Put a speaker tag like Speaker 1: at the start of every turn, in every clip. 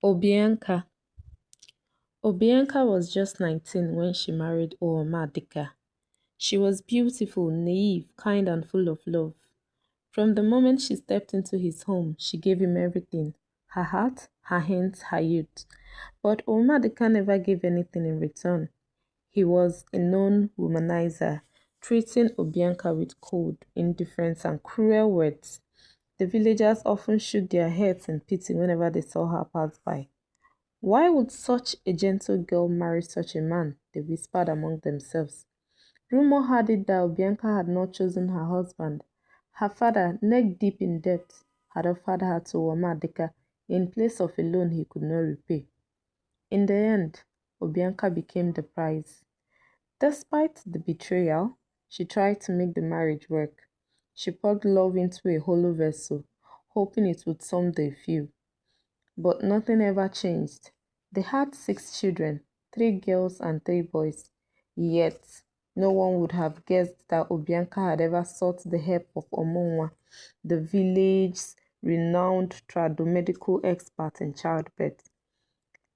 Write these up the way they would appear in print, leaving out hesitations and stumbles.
Speaker 1: Obianka. Obianka was just 19 when she married Obianka. She was beautiful, naive, kind and full of love. From the moment she stepped into his home, she gave him everything: her heart, her hands, her youth. But Obianka never gave anything in return. He was a known womanizer, treating Obianka with cold, indifference and cruel words. The villagers often shook their heads in pity whenever they saw her pass by. "Why would such a gentle girl marry such a man?" they whispered among themselves. Rumor had it that Obianka had not chosen her husband. Her father, neck deep in debt, had offered her to Omadika in place of a loan he could not repay. In the end, Obianka became the prize. Despite the betrayal, she tried to make the marriage work. She poured love into a hollow vessel, hoping it would someday fill. But nothing ever changed. They had 6 children, 3 girls and 3 boys. Yet, no one would have guessed that Obianka had ever sought the help of Omonwa, the village's renowned tradomedical expert in childbirth.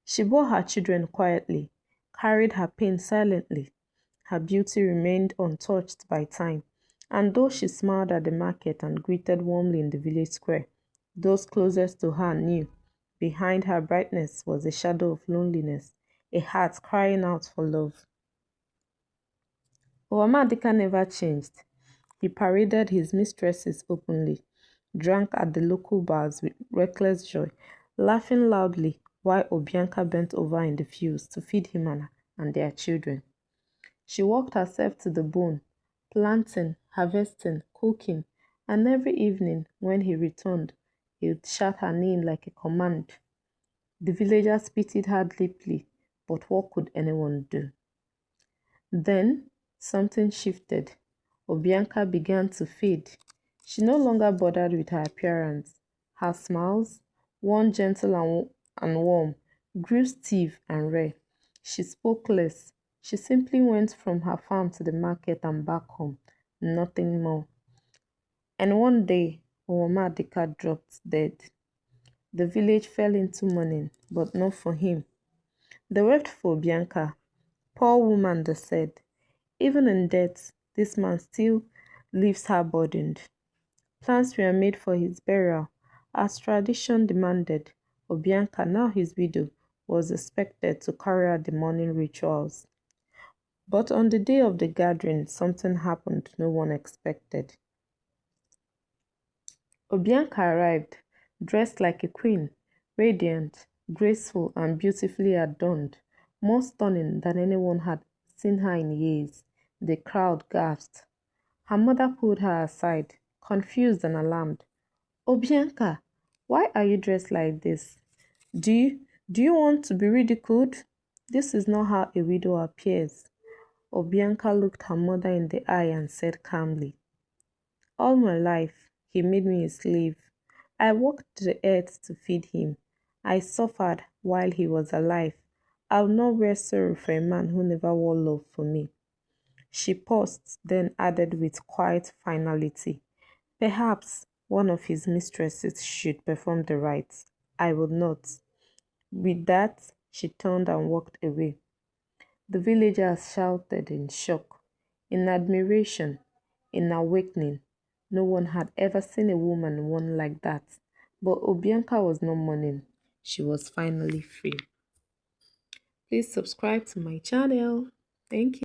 Speaker 1: She bore her children quietly, carried her pain silently. Her beauty remained untouched by time, and though she smiled at the market and greeted warmly in the village square, those closest to her knew behind her brightness was a shadow of loneliness, a heart crying out for love. Owamadika never changed. He paraded his mistresses openly, drank at the local bars with reckless joy, laughing loudly while Obianka bent over in the fields to feed him and their children. She worked herself to the bone, planting, harvesting, cooking, and every evening when he returned, he would shout her name like a command. The villagers pitied her deeply, but what could anyone do? Then something shifted. Obianka began to fade. She no longer bothered with her appearance. Her smiles, one gentle and warm, grew stiff and rare. She spoke less. She simply went from her farm to the market and back home, nothing more. And one day, Owamadika dropped dead. The village fell into mourning, but not for him. They wept for Bianca. Poor woman, they said. Even in death, this man still leaves her burdened. Plans were made for his burial. As tradition demanded, Obianka, now his widow, was expected to carry out the mourning rituals. But on the day of the gathering, something happened no one expected. Obianka arrived, dressed like a queen, radiant, graceful, and beautifully adorned, more stunning than anyone had seen her in years. The crowd gasped. Her mother pulled her aside, confused and alarmed. "Obianka, why are you dressed like this? Do you want to be ridiculed? This is not how a widow appears." Obianka looked her mother in the eye and said calmly, "All my life, he made me a slave. I walked the earth to feed him. I suffered while he was alive. I will not wear sorrow for a man who never wore love for me." She paused, then added with quiet finality, "Perhaps one of his mistresses should perform the rites. I will not." With that, she turned and walked away. The villagers shouted in shock, in admiration, in awakening. No one had ever seen a woman mourn like that. But Obianka was not mourning. She was finally free. Please subscribe to my channel. Thank you.